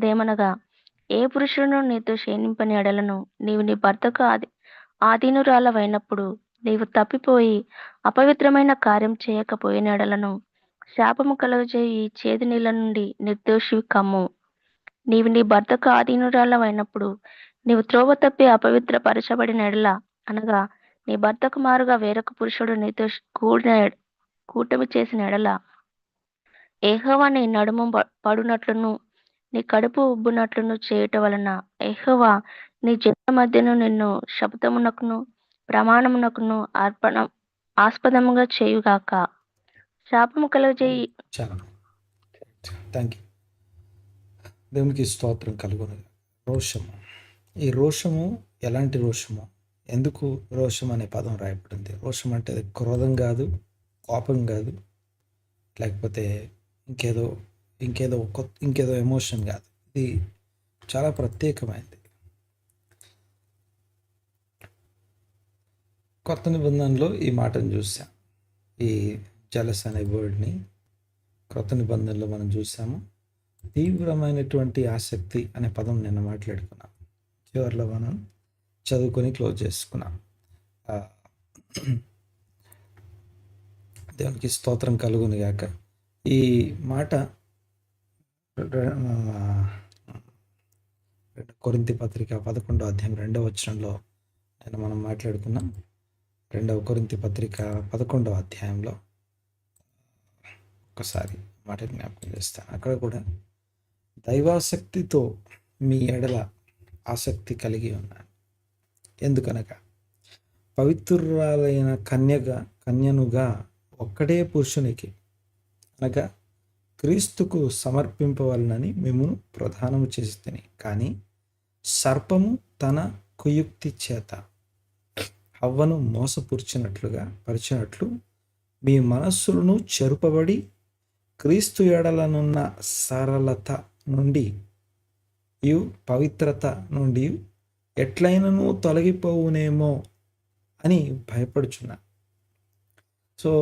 దేమనగా, ఏ పురుషుడును నీతో శయనింపని ఎడలను నీవు నీ భర్తకు ఆధీనురాలవైనప్పుడు, నీవు తప్పిపోయి అపవిత్రమైన కార్యం చేయకపోయిన ఎడలను శాపము కలుగజేయు ఈ చేదు నీళ్ళ నుండి నిర్దోషివి కమ్ము. నీవు నీ భర్తకు ఆధీనురాలవైనప్పుడు, నీవు త్రోవ తప్పి అపవిత్రపరచబడిన ఎడల, అనగా నీ భర్తకు మారుగా వేరొక పురుషుడు నీతో కూటమి చేసిన ఎడల, యెహోవా నీ నడుము పడునట్లును నీ కడుపు ఉబ్బునట్లును చేయుట వలన యెహోవా నీ జనుల మధ్యను నిన్ను శపథమునకును ప్రమాణమునకును ఆస్పదముగా చేయుగాక. శాపము కలుగజేయి. చాలా థ్యాంక్ యూ. దేవునికి స్తోత్రం కలుగును. రోషము. ఈ రోషము ఎలాంటి రోషము? ఎందుకు రోషం అనే పదం రాయబడింది? రోషం అంటే అది క్రోధం కాదు, కోపం కాదు, లేకపోతే ఇంకేదో ఇంకేదో ఎమోషన్ కాదు. ఇది చాలా ప్రత్యేకమైనది. కొత్త నిబంధనలో ఈ మాటను చూసాం. ఈ జలస్ అనే వర్డ్ని కొత్త నిబంధనలో మనం చూసాము. తీవ్రమైనటువంటి ఆసక్తి అనే పదం నిన్న మాట్లాడుకున్నాం. చివరిలో మనం చదువుకొని క్లోజ్ చేసుకున్నాం. దేవునికి స్తోత్రం కలుగును గాక. ఈ మాట కొరింథీ పత్రిక 11వ అధ్యాయం 2వ వచనంలో నేను మనం మాట్లాడుకున్నాం. 2వ కొరింథీ పత్రిక 11వ అధ్యాయంలో ఒకసారి మాట జ్ఞాపకం చేస్తాను. అక్కడ కూడా దైవాసక్తితో మీ ఎడల ఆసక్తి కలిగి ఉన్నాను. ఎందుకనగా పవిత్రురాలైన కన్యనుగా ఒక్కడే పురుషునికి అనగా క్రీస్తుకు సమర్పింపవలనని మిమ్మును ప్రధానము చేసితిని. కానీ సర్పము తన కుయుక్తి చేత హవ్వను పరిచినట్లు మీ మనస్సులను చెరుపబడి క్రీస్తు ఎడలనున్న సరళత నుండి పవిత్రత నుండి ఎట్లయినను తొలగిపోవునేమో అని భయపడుచున్నా. సో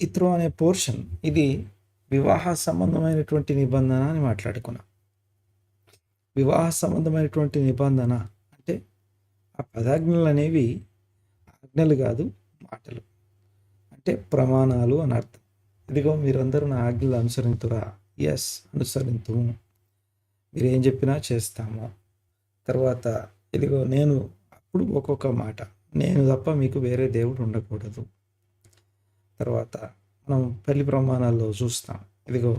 ఇత్రో అనే పోర్షన్ ఇది వివాహ సంబంధమైనటువంటి నిబంధన అని మాట్లాడుకున్నాం. వివాహ సంబంధమైనటువంటి నిబంధన అంటే ఆ పదాజ్ఞలు అనేవి ఆజ్ఞలు కాదు, మాటలు. అంటే ప్రమాణాలు అని అర్థం. ఇదిగో మీరందరూ నా ఆజ్ఞలు అనుసరింతురా. ఎస్, అనుసరింతుము. మీరు ఏం చెప్పినా చేస్తాము. తర్వాత ఇదిగో నేను, అప్పుడు ఒక్కొక్క మాట, నేను తప్ప మీకు వేరే దేవుడు ఉండకూడదు. తర్వాత మనం పెళ్లి ప్రమాణాల్లో చూస్తాం. ఇదిగో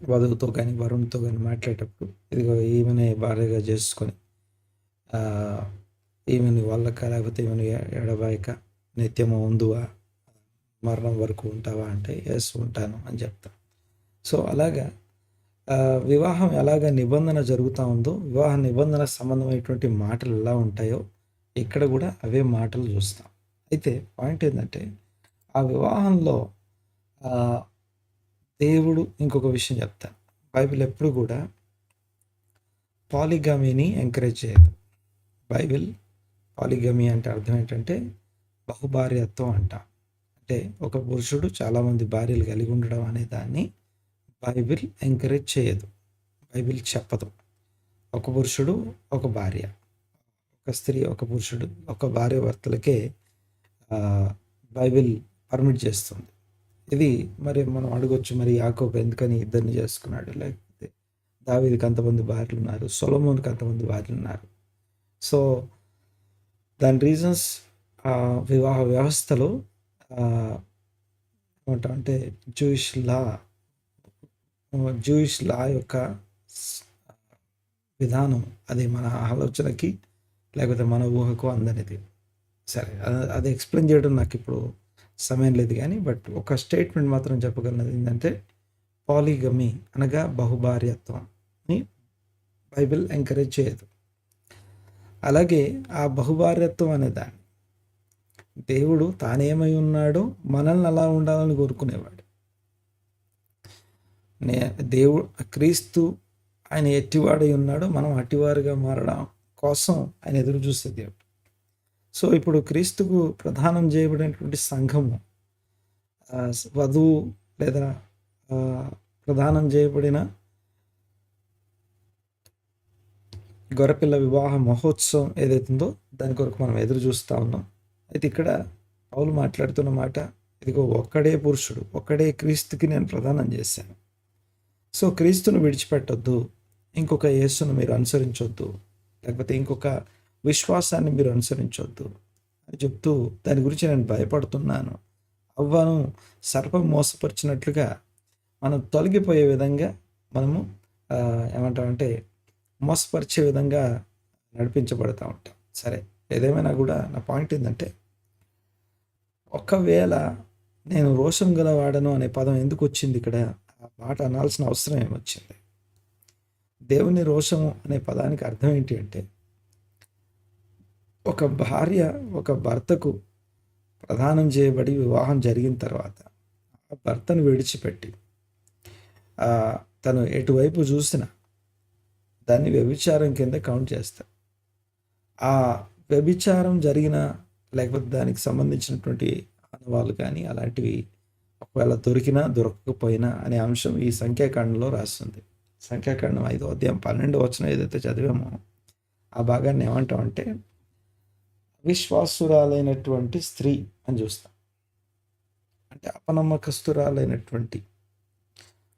వధువుతో కానీ వరుణ్తో కానీ మాట్లాడేటప్పుడు ఇదిగో ఈమెనే భార్యగా చేసుకొని ఈమెను వాళ్ళక లేకపోతే ఈమెను ఎడబాయక నిత్యము ఉందువా, మరణం వరకు ఉంటావా అంటే ఎస్ ఉంటాను అని చెప్తాం. సో అలాగా వివాహం ఎలాగ నిబంధన జరుగుతూ ఉందో, వివాహ నిబంధన సంబంధమైనటువంటి మాటలు ఎలా ఉంటాయో ఇక్కడ కూడా అవే మాటలు చూస్తాం. అయితే పాయింట్ ఏంటంటే ఆ వివాహంలో దేవుడు ఇంకొక విషయం చెప్తాను. బైబిల్ ఎప్పుడు కూడా పాలిగమీని ఎంకరేజ్ చేయదు. బైబిల్ పాలిగమీ అంటే అర్థం ఏంటంటే బహుభార్యత్వం అంట. అంటే ఒక పురుషుడు చాలామంది భార్యలు కలిగి ఉండడం అనే దాన్ని బైబిల్ ఎంకరేజ్ చేయదు. బైబిల్ చెప్పదు. ఒక పురుషుడు ఒక భార్య, ఒక స్త్రీ ఒక పురుషుడు, ఒక భార్య భర్తలకే బైబిల్ పర్మిట్ చేస్తుంది. ఇది మరి మనం అడగొచ్చు, మరి యాకోబు ఎందుకని ఇద్దరిని చేసుకున్నాడు, లేకపోతే దావీదుకి అంతమంది భార్యలు ఉన్నారు, సొలొమోన్కి అంతమంది భార్యలు ఉన్నారు. సో దాని రీజన్స్ వివాహ వ్యవస్థలో ఏమంటామంటే జూయిష్ లా యొక్క విధానం అది మన ఆలోచనకి లేకపోతే మన ఊహకు అందనిది. సరే, అది ఎక్స్ప్లెయిన్ చేయడం నాకు ఇప్పుడు సమయం లేదు, కానీ బట్ ఒక స్టేట్మెంట్ మాత్రం చెప్పగలనది ఏంటంటే పాలిగమీ అనగా బహుభార్యత్వాన్ని బైబిల్ ఎంకరేజ్ చేయదు. అలాగే ఆ బహుభార్యత్వం అనే దాన్ని దేవుడు తానేమై ఉన్నాడో మనల్ని అలా ఉండాలని కోరుకునేవాడు. దేవుడు క్రీస్తు ఆయన ఎట్టివాడై ఉన్నాడో మనం అట్టివారుగా మారడం కోసం ఆయన ఎదురు చూసే దేవుడు. సో ఇప్పుడు క్రీస్తుకు ప్రదానం చేయబడినటువంటి సంఘము వధువు లేదా ప్రదానం చేయబడిన గొర్రెపిల్ల వివాహ మహోత్సవం ఏదైతుందో దాని కొరకు మనం ఎదురు చూస్తూ ఉన్నాం. అయితే ఇక్కడ పౌలు మాట్లాడుతున్న మాట, ఇదిగో ఒక్కడే పురుషుడు, ఒక్కడే క్రీస్తుకి నేను ప్రదానం చేశాను. సో క్రీస్తును విడిచిపెట్టొద్దు, ఇంకొక యేసును మీరు అనుసరించొద్దు, లేకపోతే ఇంకొక విశ్వాసాన్ని మీరు అనుసరించొద్దు అని చెప్తూ దాని గురించి నేను భయపడుతున్నాను. అవ్వను సర్పం మోసపరిచినట్లుగా మనం తొలగిపోయే విధంగా మనము ఏమంటామంటే మోసపరిచే విధంగా నడిపించబడుతూ ఉంటాం. సరే, ఏదేమైనా కూడా నా పాయింట్ ఏంటంటే, ఒకవేళ నేను రోషం గలవాడను అనే పదం ఎందుకు వచ్చింది ఇక్కడ, ఆ మాట అనాల్సిన అవసరం ఏమొచ్చింది? దేవుని రోషము అనే పదానికి అర్థం ఏంటి అంటే, ఒక భార్య ఒక భర్తకు ప్రదానం చేయబడి వివాహం జరిగిన తర్వాత ఆ భర్తను విడిచిపెట్టి తను ఎటువైపు చూసినా దాన్ని వ్యభిచారం కింద కౌంట్ చేస్తారు. ఆ వ్యభిచారం జరిగిన లేకపోతే దానికి సంబంధించినటువంటి ఆనవాళ్ళు కానీ అలాంటివి ఒకవేళ దొరికినా దొరకకపోయినా అనే అంశం ఈ సంఖ్యాకాండంలో రాస్తుంది. సంఖ్యాకాండం 5వ అధ్యాయం 12వ వచనం ఏదైతే చదివామో ఆ భాగాన్ని ఏమంటామంటే అవిశ్వాసురాలైనటువంటి స్త్రీ అని చూస్తాం. అంటే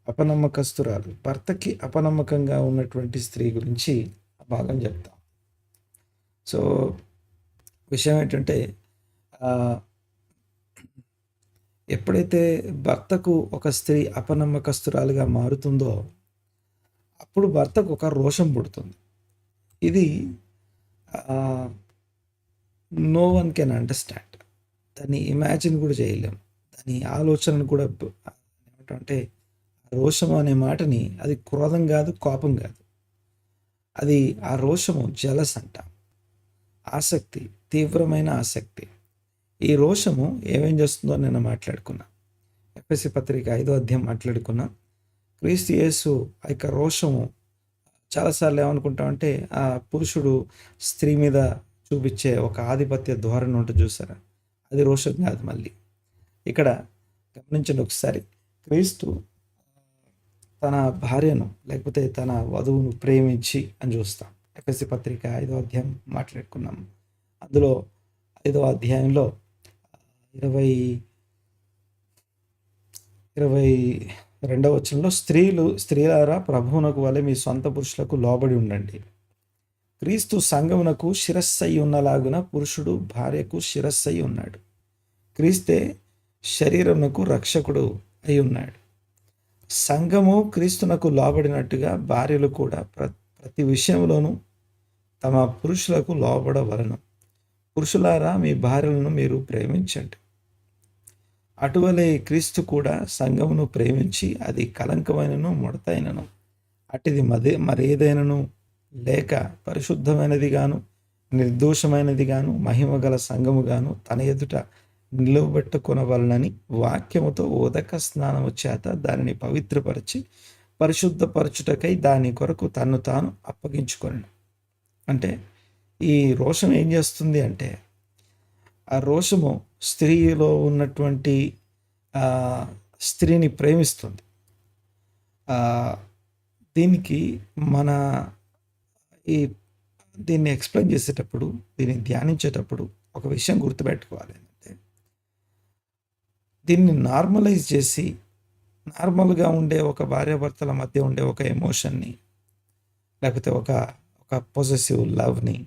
అపనమ్మకస్తురాలు భర్తకి అపనమ్మకంగా ఉన్నటువంటి స్త్రీ గురించి ఆ భాగం చెప్తాం. సో విషయం ఏంటంటే, ఎప్పుడైతే భర్తకు ఒక స్త్రీ అపనమ్మకస్తురాలుగా మారుతుందో అప్పుడు భర్తకు ఒక రోషం పుడుతుంది. ఇది నో వన్ కెన్ అండర్స్టాండ్. దాన్ని ఇమాజిన్ కూడా చేయలేం. దాని ఆలోచనను కూడా ఏమంటే రోషము అనే మాటని, అది క్రోధం కాదు, కోపం కాదు, అది ఆ రోషము జలస్ అంట, ఆసక్తి, తీవ్రమైన ఆసక్తి. ఈ రోషము ఏమేం చేస్తుందో నేను మాట్లాడుకున్నా. ఎఫెసీ పత్రిక 5వ అధ్యాయం మాట్లాడుకున్నా. క్రీస్తు యేసు ఆ యొక్క రోషము చాలాసార్లు ఏమనుకుంటామంటే, ఆ పురుషుడు స్త్రీ మీద చూపించే ఒక ఆధిపత్య ధోరణి ఉంటుంది చూసారా, అది రోషం కాదు. మళ్ళీ ఇక్కడ గమనించండి ఒకసారి, క్రీస్తు తన భార్యను లేకపోతే తన వధువును ప్రేమించి అని చూస్తాం. ఎఫెసీ పత్రిక 5వ అధ్యాయం మాట్లాడుకున్నాం. అందులో 5వ అధ్యాయంలో 22వ వచనంలో, స్త్రీలారా ప్రభువునకు వలె మీ సొంత పురుషులకు లోబడి ఉండండి. క్రీస్తు సంఘమునకు శిరస్సై ఉన్నలాగున పురుషుడు భార్యకు శిరస్సై ఉన్నాడు. క్రీస్తే శరీరమునకు రక్షకుడు అయి ఉన్నాడు. సంఘము క్రీస్తునకు లోబడినట్టుగా భార్యలు కూడా ప్రతి విషయంలోనూ తమ పురుషులకు లోబడవలెను. పురుషులారా మీ భార్యలను మీరు ప్రేమించండి. అటువలే క్రీస్తు కూడా సంఘమును ప్రేమించి అది కలంకమైనను ముడతైనను అటిది మరేదైనను లేక పరిశుద్ధమైనది గాను నిర్దోషమైనది గాను మహిమగల సంఘము గాను తన ఎదుట నిలువబెట్టుకొనవలనని వాక్యముతో ఉదక స్నానము చేత దానిని పవిత్రపరిచి పరిశుద్ధపరచుటకై దాని కొరకు తన్ను తాను అప్పగించుకొనెను. అంటే ఈ రోషం ఏం చేస్తుంది అంటే, ఆ రోషము స్త్రీలో ఉన్నటువంటి స్త్రీని ప్రేమిస్తుంది. దీనికి దీన్ని ఎక్స్ప్లెయిన్ చేసేటప్పుడు, దీన్ని ధ్యానించేటప్పుడు ఒక విషయం గుర్తుపెట్టుకోవాలి. ఏంటంటే, దీన్ని నార్మలైజ్ చేసి నార్మల్గా ఉండే ఒక భార్యాభర్తల మధ్య ఉండే ఒక ఎమోషన్ని లేకపోతే ఒక పొజెసివ్ లవ్ని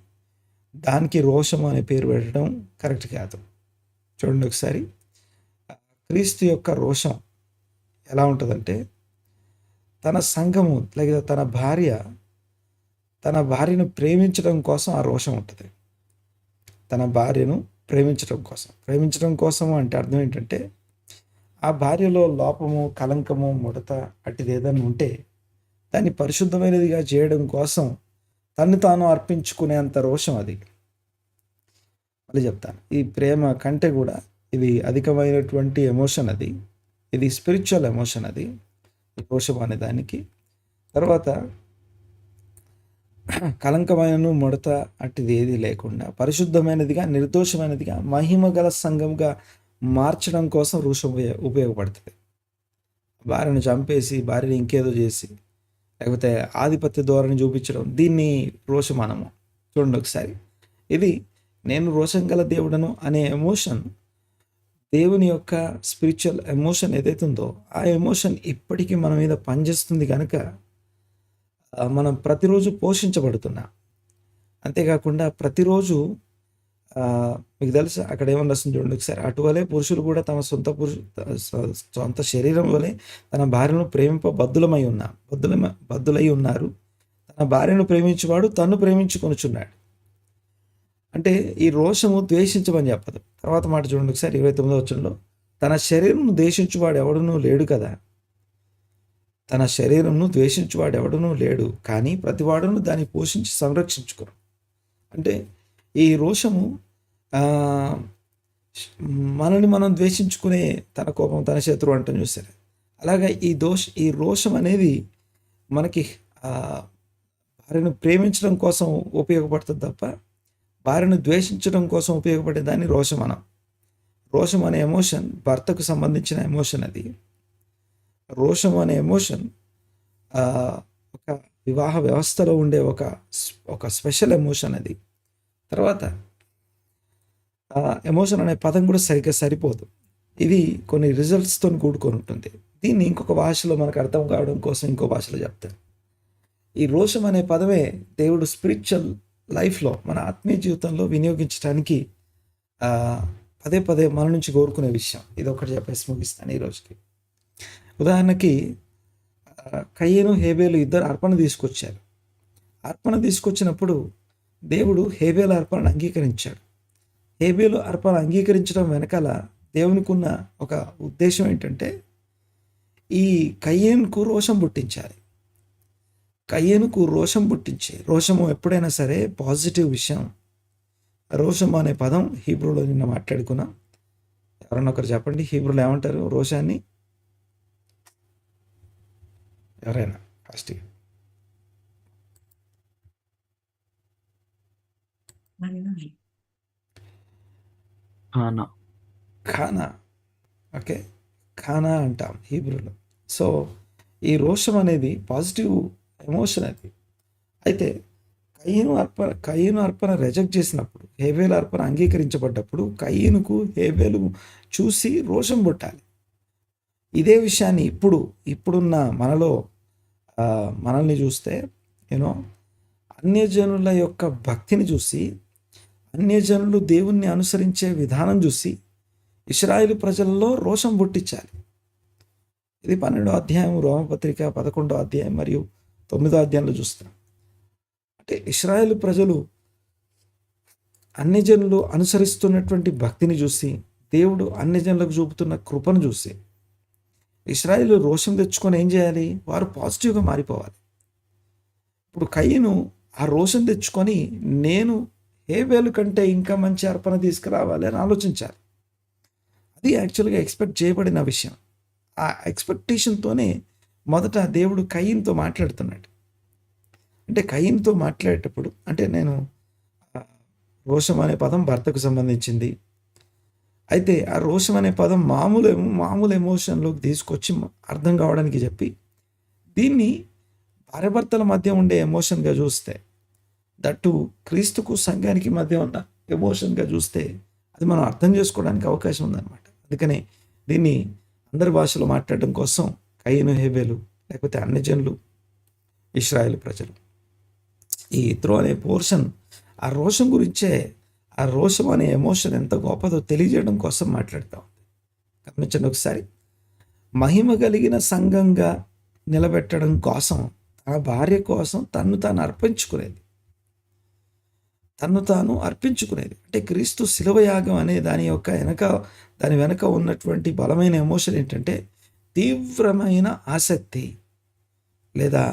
దానికి రోషము అనే పేరు పెట్టడం కరెక్ట్ కాదు. చూడండి ఒకసారి, క్రీస్తు యొక్క రోషం ఎలా ఉంటుందంటే, తన సంఘము లేదా తన భార్యను ప్రేమించడం కోసం ఆ రోషం ఉంటుంది. తన భార్యను ప్రేమించడం కోసం అంటే అర్థం ఏంటంటే, ఆ భార్యలో లోపము, కలంకము, ముడత అట్టిది ఏదైనా ఉంటే దాన్ని పరిశుద్ధమైనదిగా చేయడం కోసం తను తాను అర్పించుకునేంత రోషం అది. మళ్ళీ చెప్తాను, ఈ ప్రేమ కంటే కూడా ఇది అధికమైనటువంటి ఎమోషన్. ఇది స్పిరిచువల్ ఎమోషన్. అది రోషం అనే దానికి. తర్వాత కలంకమైనను ముడత అట్టిది ఏది లేకుండా పరిశుద్ధమైనదిగా, నిర్దోషమైనదిగా, మహిమ గల సంఘంగా మార్చడం కోసం రోషం ఉపయోగపడుతుంది. భార్యను చంపేసి భార్యని ఇంకేదో చేసి లేకపోతే ఆధిపత్య ధోరణి చూపించడం, దీన్ని రోషం అనము. చూడండి ఒకసారి, ఇది నేను రోషం గల దేవుడను అనే ఎమోషన్, దేవుని యొక్క స్పిరిచువల్ ఎమోషన్ ఏదైతే ఉందో ఆ ఎమోషన్ ఇప్పటికీ మన మీద పనిచేస్తుంది కనుక మనం ప్రతిరోజు పోషించబడుతున్నాం. అంతేకాకుండా ప్రతిరోజు మీకు తెలుసు అక్కడ ఏమన్నా వస్తుంది చూడండి ఒకసారి, అటువలే పురుషులు కూడా తమ సొంత శరీరం వలె తన భార్యను బద్దులై ఉన్నారు. తన భార్యను ప్రేమించేవాడు తన్ను ప్రేమించుకొనుచున్నాడు. అంటే ఈ రోషము ద్వేషించమని చెప్పదు. తర్వాత మాట చూడండి ఒకసారి 29వ వచనంలో, తన శరీరంను ద్వేషించువాడు ఎవడునూ లేడు కదా, తన శరీరంను ద్వేషించువాడు ఎవడునూ లేడు, కానీ ప్రతివాడును దాన్ని పోషించి సంరక్షించుకోరు. అంటే ఈ రోషము మనని మనం ద్వేషించుకునే తన కోపం తన శత్రువు అంటాం చూసారు. అలాగా ఈ రోషం అనేది మనకి భార్యను ప్రేమించడం కోసం ఉపయోగపడుతుంది తప్ప భార్యను ద్వేషించడం కోసం ఉపయోగపడే దాన్ని రోషం అనం. రోషం అనే ఎమోషన్ భర్తకు సంబంధించిన ఎమోషన్. అది రోషం అనే ఎమోషన్ ఒక వివాహ వ్యవస్థలో ఉండే ఒక స్పెషల్ ఎమోషన్ అది. తర్వాత ఎమోషన్ అనే పదం కూడా సరిగ్గా సరిపోదు. ఇది కొన్ని రిజల్ట్స్తో కూడుకొని ఉంటుంది. దీన్ని ఇంకొక భాషలో మనకు అర్థం కావడం కోసం ఇంకో భాషలో చెప్తారు. ఈ రోషం అనే పదమే దేవుడు స్పిరిచువల్ లైఫ్లో మన ఆత్మీయ జీవితంలో వినియోగించడానికి పదే పదే మన నుంచి కోరుకునే విషయం. ఇది ఒకటి చెప్పేసి ముగిస్తాను ఈరోజుకి. ఉదాహరణకి కయ్యను హేబేలు ఇద్దరు అర్పణ తీసుకొచ్చారు. అర్పణ తీసుకొచ్చినప్పుడు దేవుడు హేబేలు అర్పణను అంగీకరించాడు. హేబేలు అర్పణ అంగీకరించడం వెనకాల దేవునికి ఉన్న ఒక ఉద్దేశం ఏంటంటే ఈ కయ్యేనుకు రోషం పుట్టించాలి. కయ్యేనుకు రోషం పుట్టించే, రోషము ఎప్పుడైనా సరే పాజిటివ్ విషయం. రోషము అనే పదం హీబ్రూలో నిన్న మాట్లాడుకున్నాం. ఎవరన్నా ఒకరు చెప్పండి, హీబ్రూలో ఏమంటారు రోషాన్ని? ఎవరైనా ఫస్ట్? ఖానా. ఓకే, ఖానా అంటాం హీబ్రూలో. సో ఈ రోషం అనేది పాజిటివ్ ఎమోషన్ అది. అయితే కయ్యను అర్పణ రిజెక్ట్ చేసినప్పుడు, హేబేలు అర్పణ అంగీకరించబడ్డప్పుడు కయ్యనుకు హేబేలు చూసి రోషం పుట్టాలి. ఇదే విషయాన్ని ఇప్పుడున్న మనల్ని చూస్తే అన్యజనుల యొక్క భక్తిని చూసి, అన్యజనులు దేవుణ్ణి అనుసరించే విధానం చూసి ఇశ్రాయేలు ప్రజల్లో రోషం పుట్టించాలి. ఇది 12వ అధ్యాయం రోమపత్రిక 11వ అధ్యాయం మరియు 9వ అధ్యాయంలో చూస్తాం. అంటే ఇశ్రాయేలు ప్రజలు అన్యజనులు అనుసరిస్తున్నటువంటి భక్తిని చూసి, దేవుడు అన్యజనులకు చూపుతున్న కృపను చూసి ఇశ్రాయేలు రోషం తెచ్చుకొని ఏం చేయాలి? వారు పాజిటివ్గా మారిపోవాలి. ఇప్పుడు కయ్యను ఆ రోషం తెచ్చుకొని నేను హేబేలు కంటే ఇంకా మంచి అర్పణ తీసుకురావాలి అని ఆలోచించాలి. అది యాక్చువల్గా ఎక్స్పెక్ట్ చేయబడిన విషయం. ఆ ఎక్స్పెక్టేషన్తోనే మొదట దేవుడు కయ్యనుతో మాట్లాడుతున్నాడు. అంటే కయ్యనుతో మాట్లాడేటప్పుడు, అంటే నేను రోషం అనే పదం భర్తకు సంబంధించింది. అయితే ఆ రోషం అనే పదం మామూలు ఎమోషన్లోకి తీసుకొచ్చి అర్థం కావడానికి చెప్పి, దీన్ని భార్యాభర్తల మధ్య ఉండే ఎమోషన్గా చూస్తే, దట్టు క్రీస్తుకు సంఘానికి మధ్య ఉన్న ఎమోషన్గా చూస్తే అది మనం అర్థం చేసుకోవడానికి అవకాశం ఉందన్నమాట. అందుకనే దీన్ని అందరి భాషలో మాట్లాడడం కోసం కయ్యను హేబేలు, లేకపోతే అన్యజనులు, ఇశ్రాయేలు ప్రజలు, ఈ ఇత్రో అనే పోర్షన్ ఆ రోషం గురించే, ఆ రోషం అనే ఎమోషన్ ఎంత గొప్పదో తెలియజేయడం కోసం మాట్లాడుతాం. గమనించండి ఒకసారి. మహిమ కలిగిన సంఘంగా నిలబెట్టడం కోసం తన భార్య కోసం తన్ను తాను అర్పించుకునేది. అంటే క్రీస్తు శిలువ యాగం అనే దాని వెనక ఉన్నటువంటి బలమైన ఎమోషన్ ఏంటంటే తీవ్రమైన ఆసక్తి, లేదా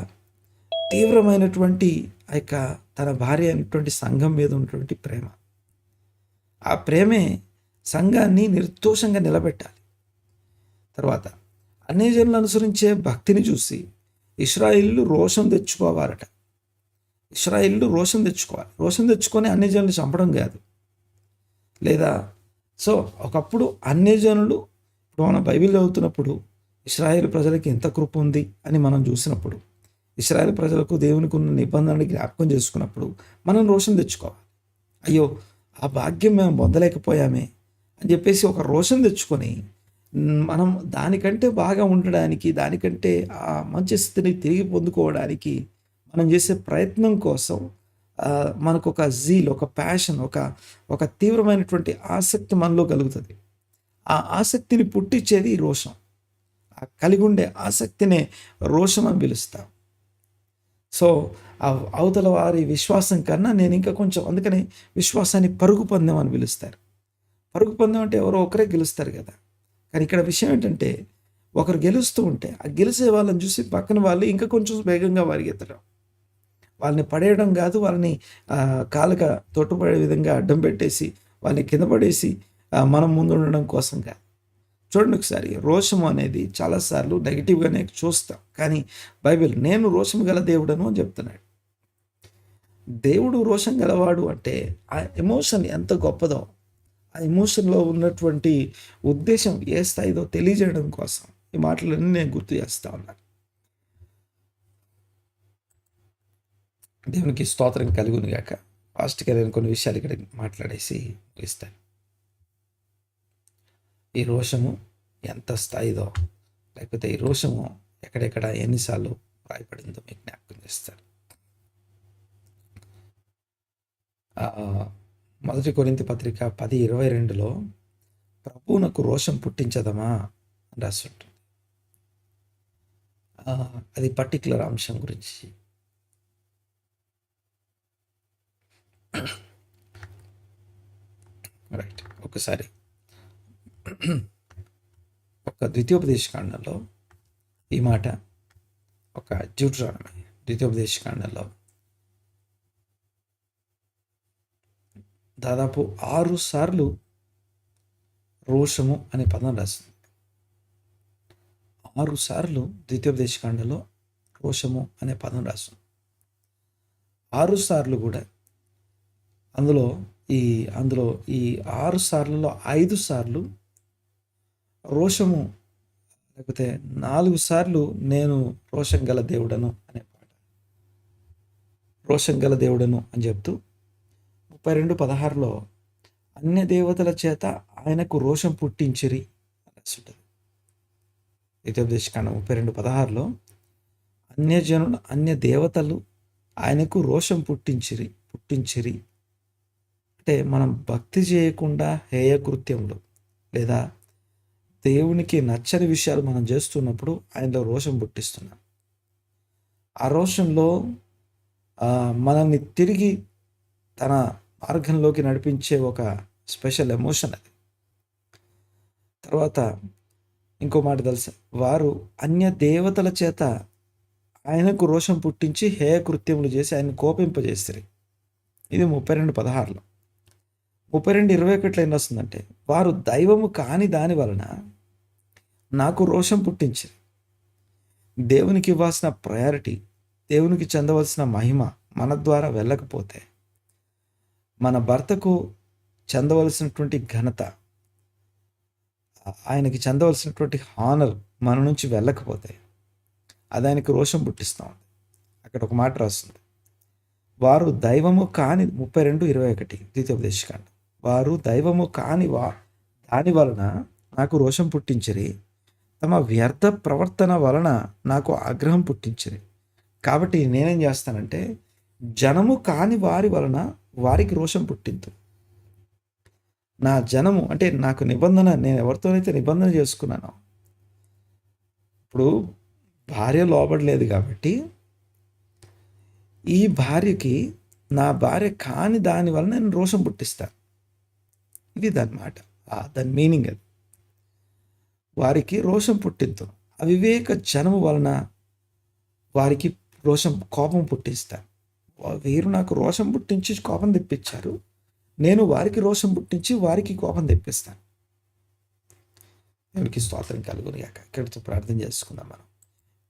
తీవ్రమైనటువంటి ఆ యొక్క తన భార్య అయినటువంటి సంఘం మీద ఉన్నటువంటి ప్రేమ. ఆ ప్రేమే సంఘాన్ని నిర్దోషంగా నిలబెట్టాలి. తర్వాత అన్యజనులు అనుసరించే భక్తిని చూసి ఇశ్రాయేలు రోషం తెచ్చుకోవాలట. ఇశ్రాయేలు రోషం తెచ్చుకొని అన్యజనులు చంపడం కాదు. లేదా ఒకప్పుడు అన్యజనులు, ఇప్పుడు మనం బైబిల్ చదువుతున్నప్పుడు ఇశ్రాయేలు ప్రజలకి ఎంత కృప ఉంది అని మనం చూసినప్పుడు, ఇశ్రాయేలు ప్రజలకు దేవునికి ఉన్న నిబంధనని జ్ఞాపకం చేసుకున్నప్పుడు మనం రోషం తెచ్చుకోవాలి. అయ్యో, ఆ భాగ్యం మేము పొందలేకపోయామే అని చెప్పేసి ఒక రోషం తెచ్చుకొని మనం దానికంటే బాగా ఉండడానికి, దానికంటే ఆ మంచి స్థితిని తిరిగి పొందుకోవడానికి మనం చేసే ప్రయత్నం కోసం మనకు ఒక జీల్, ఒక ప్యాషన్, ఒక తీవ్రమైనటువంటి ఆసక్తి మనలో కలుగుతుంది. ఆ ఆసక్తిని పుట్టించేది ఈ రోషం. ఆ కలిగి ఉండే ఆసక్తినే రోషం అని పిలుస్తాం. సో అవతల వారి విశ్వాసం కన్నా నేను ఇంకా కొంచెం, అందుకని విశ్వాసాన్ని పరుగు పందెం అని పిలుస్తారు. పరుగు పందెం అంటే ఎవరో ఒకరే గెలుస్తారు కదా. కానీ ఇక్కడ విషయం ఏంటంటే, ఒకరు గెలుస్తూ ఉంటే ఆ గెలిచే వాళ్ళని చూసి పక్కన వాళ్ళు ఇంకా కొంచెం వేగంగా పరిగెత్తడం, వాళ్ళని పడేయడం కాదు, వాళ్ళని కాలుగా తొట్టుపడే విధంగా అడ్డం పెట్టేసి వాళ్ళని కింద పడేసి మనం ముందు ఉండడం కోసం కాదు. చూడండి ఒకసారి, రోషము అనేది చాలాసార్లు నెగిటివ్గానే చూస్తాం, కానీ బైబిల్ నేను రోషం గల దేవుడను అని చెప్తున్నాడు. దేవుడు రోషం గలవాడు అంటే ఆ ఎమోషన్ ఎంత గొప్పదో, ఆ ఎమోషన్లో ఉన్నటువంటి ఉద్దేశం ఏ స్థాయిదో తెలియజేయడం కోసం ఈ మాటలన్నీ నేను గుర్తు చేస్తా ఉన్నాను. దేవునికి స్తోత్రం కలుగును గాక. ఫాస్ట్గా నేను కొన్ని విషయాలు ఇక్కడ మాట్లాడేసి ఇస్తాను. ఈ రోషము ఎంత స్థాయిదో, లేకపోతే ఈ రోషము ఎక్కడెక్కడ ఎన్నిసార్లు రాయపడిందో మీకు జ్ఞాపకం చేస్తాను. 1 కొరింథీ పత్రిక 10:22లో ప్రభువునకు రోషం పుట్టించదమా అని రాసి ఉంటుంది. అది పర్టికులర్ అంశం గురించి. రైట్, ఒకసారి ఒక ద్వితీయోపదేశకాండంలో ఈ మాట, ఒక డ్యూటరానమీ ద్వితీయోపదేశకాండంలో దాదాపు 6 సార్లు రోషము అనే పదం రాసింది. 6 సార్లు ద్వితీయోపదేశకాండంలో రోషము అనే పదం రాసింది. 6 సార్లు కూడా అందులో ఈ 6 సార్లలో 5 సార్లు రోషము, లేకపోతే 4 సార్లు నేను రోషం గల దేవుడను అనే పాట, రోషం గల దేవుడను అని చెప్తూ 32:16లో అన్య దేవతల చేత ఆయనకు రోషం పుట్టించిరి రాసి ఉంటుంది. ద్వితీయోపదేశకాండం 32:16లో అన్య దేవతలు ఆయనకు రోషం పుట్టించిరి అంటే మనం భక్తి చేయకుండా హేయకృత్యములు లేదా దేవునికి నచ్చని విషయాలు మనం చేస్తున్నప్పుడు ఆయనలో రోషం పుట్టిస్తున్నాం. ఆ రోషంలో మనల్ని తిరిగి తన మార్గంలోకి నడిపించే ఒక స్పెషల్ ఎమోషన్ అది. తర్వాత ఇంకో మాట తెలుసా, వారు అన్య దేవతల చేత ఆయనకు రోషం పుట్టించి హేయకృత్యములు చేసి ఆయన కోపింపజేస్తారు. ఇది 32:16లో. 32:21 ఏం వస్తుందంటే, వారు దైవము కాని దాని వలన నాకు రోషం పుట్టించారు. దేవునికి ఇవ్వాల్సిన ప్రయారిటీ, దేవునికి చెందవలసిన మహిమ మన ద్వారా వెళ్ళకపోతే, మన భర్తకు చెందవలసినటువంటి ఘనత, ఆయనకి చెందవలసినటువంటి హానర్ మన నుంచి వెళ్ళకపోతే అది ఆయనకు రోషం పుట్టిస్తాం. అక్కడ ఒక మాట రాస్తుంది, వారు దైవము కాని 32:21 ద్వితీయోపదేశకాండం, వారు దైవము కాని దాని వలన నాకు రోషం పుట్టించిరి, తమ వ్యర్థ ప్రవర్తన వలన నాకు ఆగ్రహం పుట్టించిరి. కాబట్టి నేనేం చేస్తానంటే, జనము కాని వారి వలన వారికి రోషం పుట్టింతు. నా జనము అంటే నాకు నిబంధన, నేను ఎవరితోనైతే నిబంధన చేసుకున్నానో, ఇప్పుడు భార్య లోబడలేదు కాబట్టి ఈ భార్యకి నా భార్య కాని దాని వలన నేను రోషం పుట్టిస్తాను. ఇది దాని మాట, దాని మీనింగ్ అది. వారికి రోషం పుట్టింతు, అవివేక జనము వలన వారికి కోపం పుట్టిస్తాను. వీరు నాకు రోషం పుట్టించి కోపం తెప్పించారు, నేను వారికి రోషం పుట్టించి వారికి కోపం తెప్పిస్తాను. దేవుడికి స్తోత్రం కలుగును గాక. ఇక్కడితో ప్రార్థన చేసుకుందాం మనం.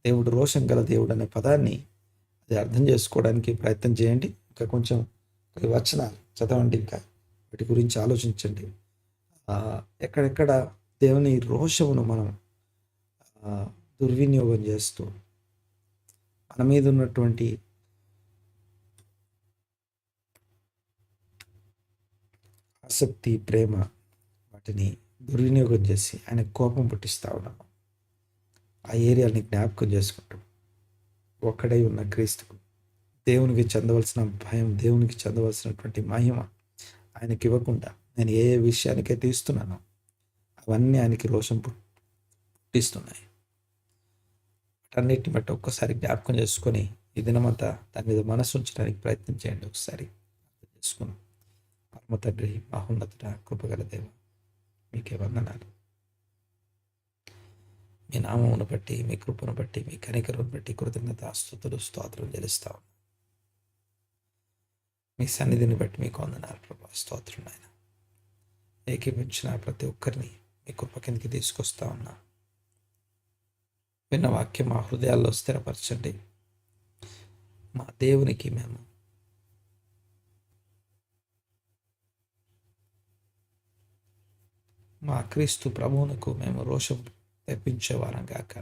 దేవుడు రోషం గల దేవుడు అనే పదాన్ని అది అర్థం చేసుకోవడానికి ప్రయత్నం చేయండి. ఇంకా కొంచెం వచనాలు చదవండి, ఇంకా వీటి గురించి ఆలోచించండి. ఎక్కడెక్కడ దేవుని రోషమును మనం దుర్వినియోగం చేస్తూ మన మీద ఉన్నటువంటి ఆసక్తి, ప్రేమ వాటిని దుర్వినియోగం చేసి ఆయన కోపం పుట్టిస్తూ ఉన్నాము. ఆ ఏరియాని జ్ఞాపకం చేసుకుంటూ ఒక్కడై ఉన్న క్రీస్తుకు దేవునికి చెందవలసిన భయం, దేవునికి చెందవలసినటువంటి మహిమ ఆయనకి ఇవ్వకుండా నేను ఏ విషయానికైతే ఇస్తున్నానో అవన్నీ ఆయనకి రోషం పుట్టిస్తున్నాయి. వాటన్నిటిని బట్టి ఒక్కసారి జ్ఞాపకం చేసుకొని ఈ దినమంతా దాని మీద మనసు ఉంచడానికి ప్రయత్నం చేయండి. ఒకసారి అర్థం చేసుకుని పరమ తండ్రి, మహోన్నతుడ, కృపగల దేవ, మీకే వందనాలు. మీ నామమును బట్టి, మీ కృపను బట్టి, మీ కనికరును బట్టి కృతజ్ఞత స్తుతులు స్తోత్రం చెల్లిస్తాం. మీ సన్నిధిని బట్టి మీకు వందనాలు ప్రభా, స్తోత్రం నాయన. ఏకీపించిన ప్రతి ఒక్కరిని మీ కృప కిందకి తీసుకొస్తా ఉన్నా. విన్న వాక్యం మా హృదయాల్లో స్థిరపరచండి. మా దేవునికి మేము మా క్రీస్తు ప్రభువునకు మేము రోషం తెప్పించేవారం గాక.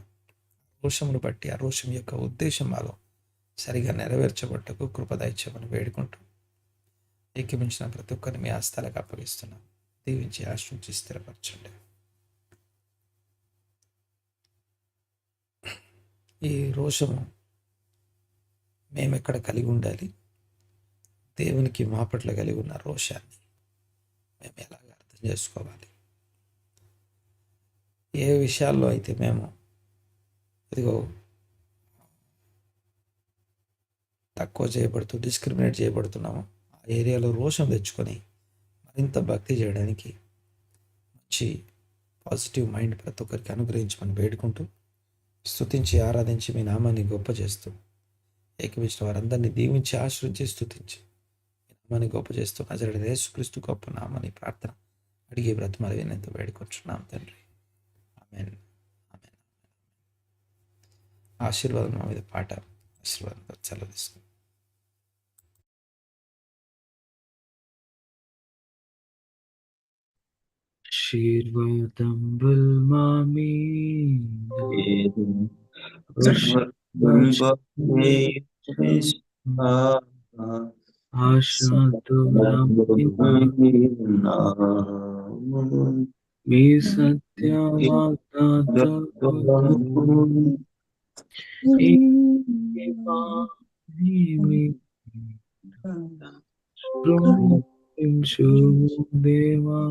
రోషమును బట్టి ఆ రోషం యొక్క ఉద్దేశం మాలో సరిగా నెరవేర్చబట్టకు కృపదైత్యమని వేడుకుంటూ ఏకీపించిన ప్రతి ఒక్కరిని మీ హస్తాలకు అప్పగిస్తున్నాం. దీవించి ఆశ్రయించి స్థిరపరచండి. ఈ రోషము మేమెక్కడ కలిగి ఉండాలి? దేవునికి మా పట్ల కలిగి ఉన్న రోషాన్ని మేము ఎలాగ అర్థం చేసుకోవాలి? ఏ విషయాల్లో అయితే మేము ఇదిగో తక్కువ చేయబడుతూ డిస్క్రిమినేట్ చేయబడుతున్నామో ఆ ఏరియాలో రోషం తెచ్చుకొని మరింత భక్తి చేయడానికి మంచి పాజిటివ్ మైండ్ ప్రతి ఒక్కరికి అనుగ్రహించమని వేడుకుంటూ స్తుతించి ఆరాధించి మీ నామాన్ని గొప్ప చేస్తూ ఏకమించిన వారందరినీ దీవించి ఆశ్రయించి స్తుతించి మీ నామాన్ని గొప్ప చేస్తూ నజరేయుడైన యేసుక్రీస్తు గొప్ప నామాన్ని ప్రార్థన అడిగి బ్రతిమాలి వినంత వేడుకొంటున్నాం తండ్రి. ఆమేన్. ఆమేన్. ఆశీర్వాదం మా మీద పాట ఆశీర్వాదం సెలవు తీసుకుంటాం. ఆశీర్వాదంబుల్ మా మీద ఆశతో మీ సత్యవాగ్దాతో దేవా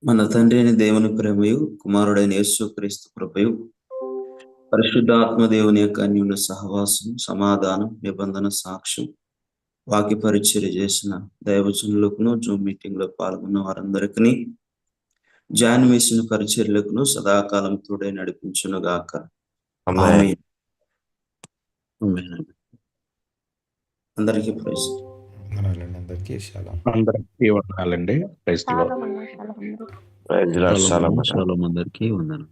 మన తండ్రి అయిన దేవుని ప్రేమయు కుమారుడైన యేసుక్రీస్తు కృపయు పరిశుద్ధాత్మ దేవుని యొక్క అన్యోన్య సహవాసం, సమాధానం, నిబంధన సాక్ష్యం, వాక్య పరిచర్య చేసిన దైవజనులకును, జూమ్ మీటింగ్ లో పాల్గొన్న వారందరికీ, జాయిన్ వేసిన పరిచర్యలకును సదాకాలం తోడై నడిపించును గాక. ఆమేన్. అందరికీ ప్రైజ్. అందరికీ షాలోమ్. అందరికీ వందనాలండి. Praise the lord. షాలోమ్. అందరికీ వందనాలు.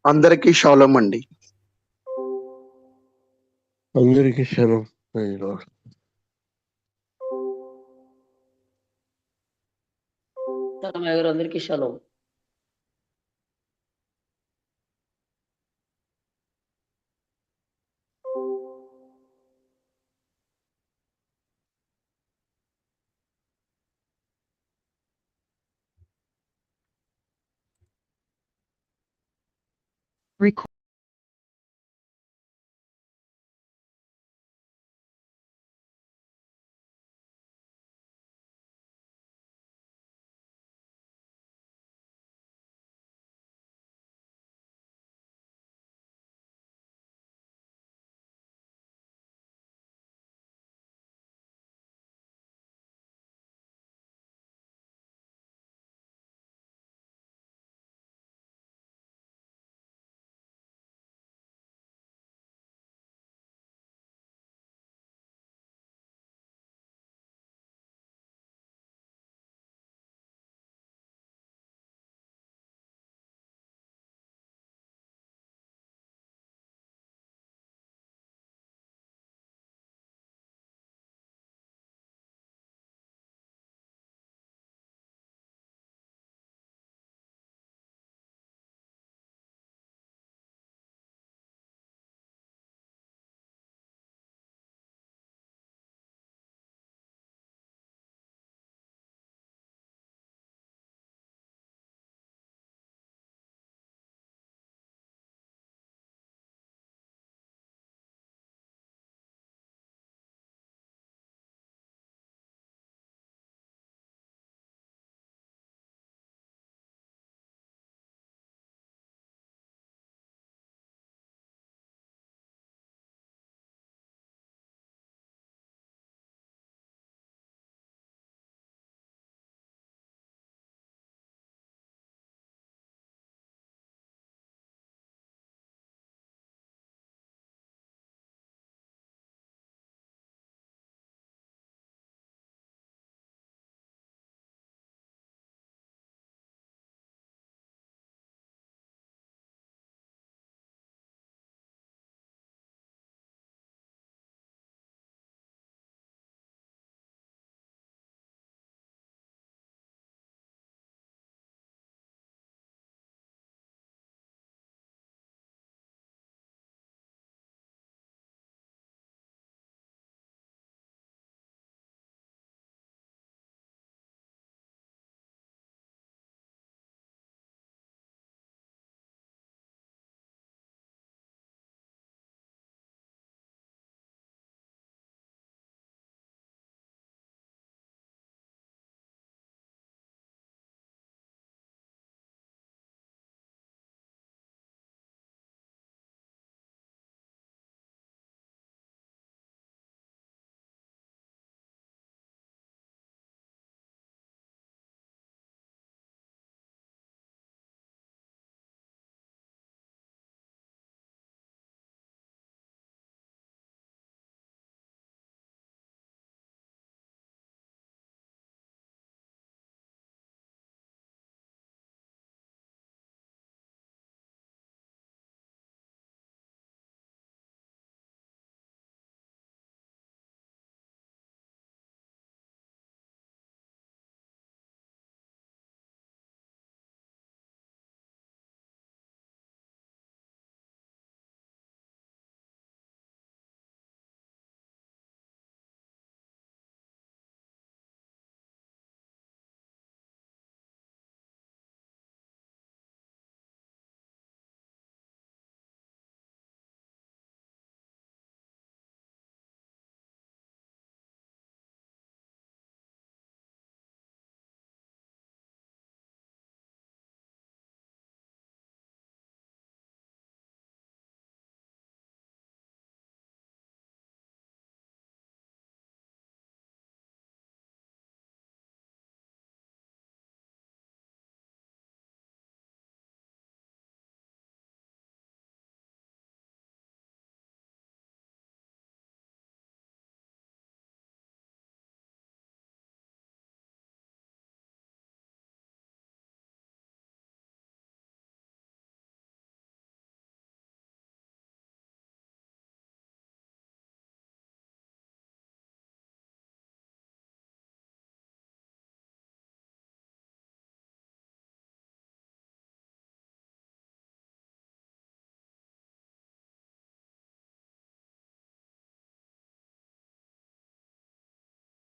అందరికీ షాలోమ్ అండి. అందరికీ షాలోమ్. అందరికీ షాలోమ్. Record